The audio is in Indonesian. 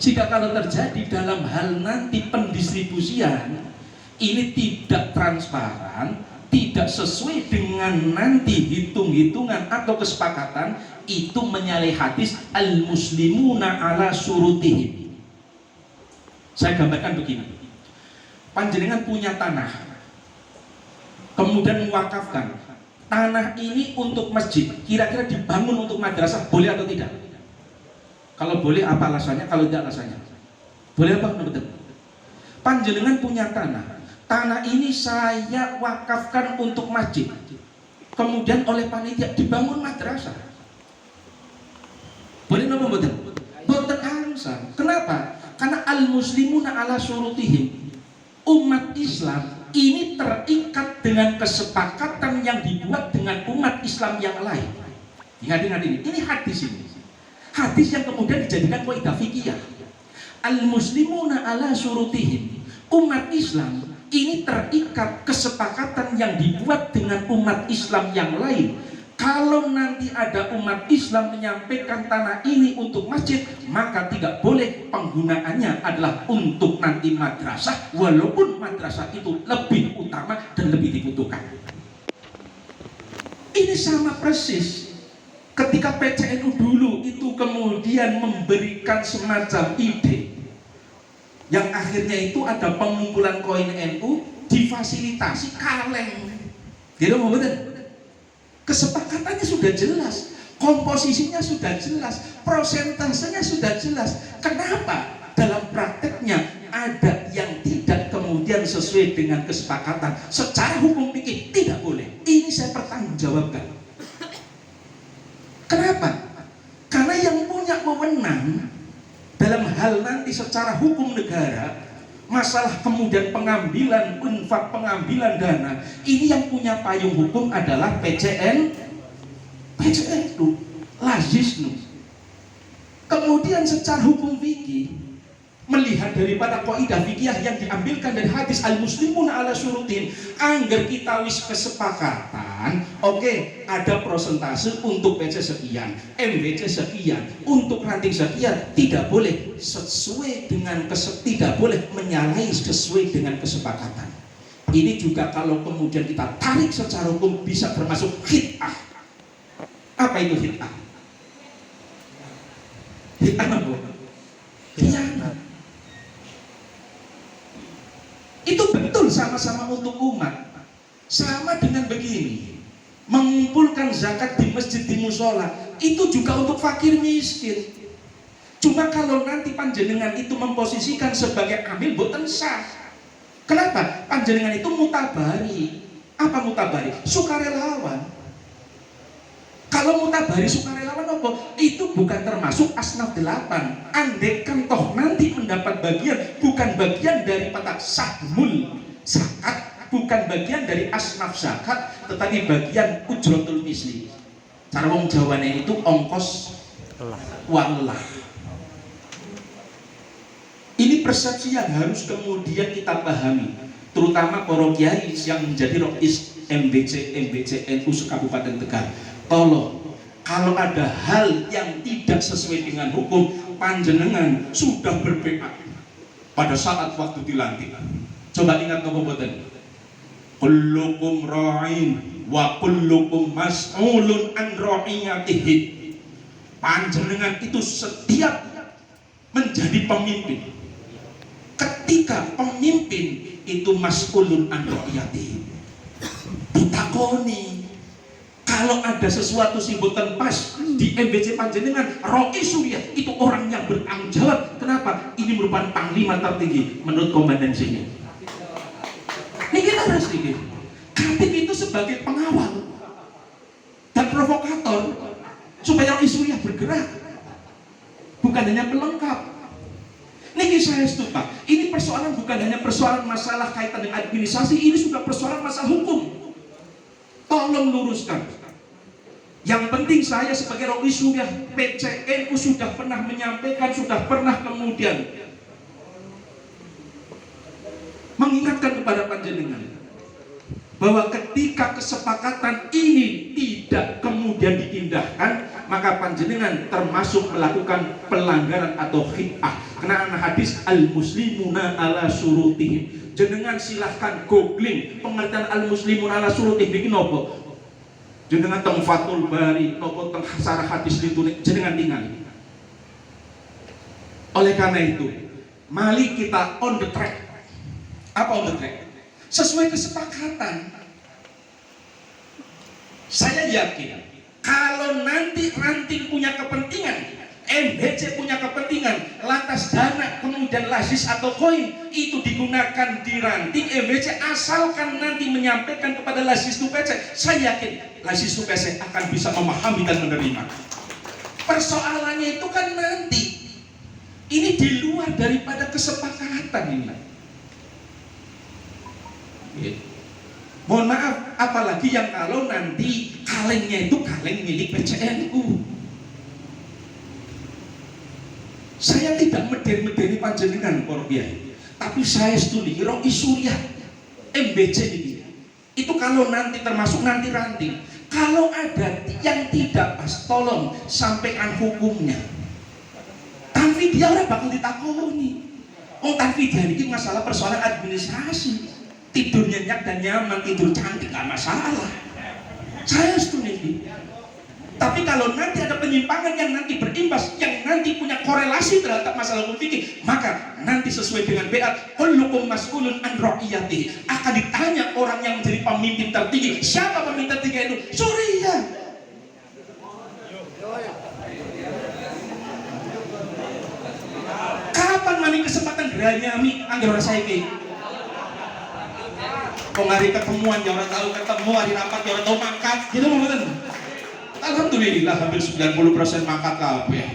Jika kalau terjadi dalam hal nanti pendistribusian ini tidak transparan, tidak sesuai dengan nanti hitung-hitungan atau kesepakatan, itu menyalahi hadis al-muslimuna ala surutihim. Saya gambarkan begini, panjenengan punya tanah, kemudian mewakafkan tanah ini untuk masjid, kira-kira dibangun untuk madrasah, boleh atau tidak? Kalau boleh apa alasannya, kalau tidak alasannya? Boleh apa? Betul. Panjenengan punya tanah ini saya wakafkan untuk masjid, kemudian oleh panitia dibangun madrasah, boleh apa betul? Betul alasan. Kenapa? Karena al-muslimuna ala surutihim, umat Islam ini terikat dengan kesepakatan yang dibuat dengan umat Islam yang lain. Ingat ini hadis ini. Hadis yang kemudian dijadikan kaidah fikih. Al-muslimuna ala surutihim, umat Islam ini terikat kesepakatan yang dibuat dengan umat Islam yang lain. Kalau nanti ada umat Islam menyampaikan tanah ini untuk masjid, maka tidak boleh penggunaannya adalah untuk nanti madrasah, walaupun madrasah itu lebih utama dan lebih dibutuhkan. Ini sama persis ketika PCNU dulu itu kemudian memberikan semacam ide yang akhirnya itu ada pengumpulan koin NU difasilitasi kaleng. Gitu mau betul? Kesepakatannya sudah jelas, komposisinya sudah jelas, prosentasenya sudah jelas. Kenapa dalam prakteknya ada yang tidak kemudian sesuai dengan kesepakatan? Secara hukum fikih tidak boleh. Ini saya pertanggungjawabkan. Kenapa? Karena yang punya wewenang dalam hal nanti secara hukum negara, masalah kemudian pengambilan infak, pengambilan dana, ini yang punya payung hukum adalah PCN itu lazisnu. Kemudian secara hukum fikih, melihat daripada kaidah fikih yang diambilkan dari hadis al-muslimuna ala syurutin, anggar kita wis kesepakatan, oke, ada prosentase untuk PC sekian, MBC sekian, untuk ranting sekian, tidak boleh sesuai dengan tidak boleh menyalahi sesuai dengan kesepakatan. Ini juga kalau kemudian kita tarik secara hukum bisa termasuk khid'ah. Apa itu khid'ah? Khid'ah apa? Khianat. Itu betul sama-sama untuk umat. Sama dengan begini, mengumpulkan zakat di masjid, di musola, itu juga untuk fakir miskin. Cuma kalau nanti panjenengan itu memposisikan sebagai amil, boten sah. Kenapa? Panjenengan itu mutabari. Apa mutabari? Sukarelawan. Kalau mutabari sukarelawan apa? Itu bukan termasuk asnaf 8. Andaikan toh nanti mendapat bagian, bukan bagian daripada sahmul zakat, bukan bagian dari asnaf zakat, tetapi bagian ujratul misli. Cara wong Jawane itu ongkos walah. Ini persepsi yang harus kemudian kita pahami, terutama para kiai yang menjadi rois MBC NU Kabupaten Tegal. Tolong, kalau ada hal yang tidak sesuai dengan hukum, panjenengan sudah berpeak pada saat waktu dilantik. Coba ingat kabupaten, kullukum ra'in wa kullukum mas'ulun an ra'iyatihi. Panjenengan itu setiap menjadi pemimpin, ketika pemimpin itu mas'ulun an ra'iyatihi, ditakoni. Kalau ada sesuatu simbotan pas di MBC panjenengan, Rois Surya itu orang yang bertanggung jawab. Kenapa? Ini merupakan panglima tertinggi menurut komandansinya. Ini kita harus ini. Katib itu sebagai pengawal dan provokator supaya Rois Surya bergerak, bukan hanya pelengkap. Ini saya setuju. Ini persoalan bukan hanya persoalan masalah kaitan dengan administrasi, ini sudah persoalan masalah hukum. Tolong luruskan. Yang penting saya sebagai Rois Surya PCNU sudah pernah menyampaikan, sudah pernah kemudian mengingatkan kepada panjenengan bahwa ketika kesepakatan ini tidak kemudian diindahkan, maka panjenengan termasuk melakukan pelanggaran atau khid'ah. Kenaan hadis al-muslimuna ala surutihim. Jenengan silahkan googling pengertian al-muslimuna ala surutihim niki napa? Jenengan teng Fathul Bari napa teng sarah hadis ditulis jenengan tinggal. Oleh karena itu, mari kita on the track. Apa on the track? Sesuai kesepakatan. Saya yakin kalau nanti ranting punya kepentingan, MBC punya kepentingan, lantas dana kemudian lasis atau koin itu digunakan di ranting MBC, asalkan nanti menyampaikan kepada lasis PC, saya yakin lasis PC akan bisa memahami dan menerima. Persoalannya itu kan nanti ini di luar daripada kesepakatan ini. Mohon maaf, apalagi yang kalau nanti kalengnya itu kaleng milik PCNU. Saya tidak meden-medeni panjenengan para kiai, tapi saya studi Roi Surya MBC ini. Itu kalau nanti termasuk nanti ranting. Kalau ada yang tidak pas, tolong sampaikan hukumnya. Tapi dia orang bakal ditakoni. Oh, tapi dia ini masalah persoalan administrasi. Tidur nyenyak dan nyaman, tidur cantik gak masalah. Saya setuju. Tapi kalau nanti ada penyimpangan yang nanti berimbas, yang nanti punya korelasi terhadap masalah hukum fikih, maka nanti sesuai dengan beat, kullukum mas'ulun an ra'iyati, akan ditanya orang yang menjadi pemimpin tertinggi. Siapa pemimpin tertinggi itu? Surya. Kapan mani kesempatan geranyami anggar orang saiki? Kok hari ketemuan ya orang tahu ketemu, hari rapat ya orang tahu mangkat, gitu betul. Alhamdulillah hampir 90% mangkat kabeh.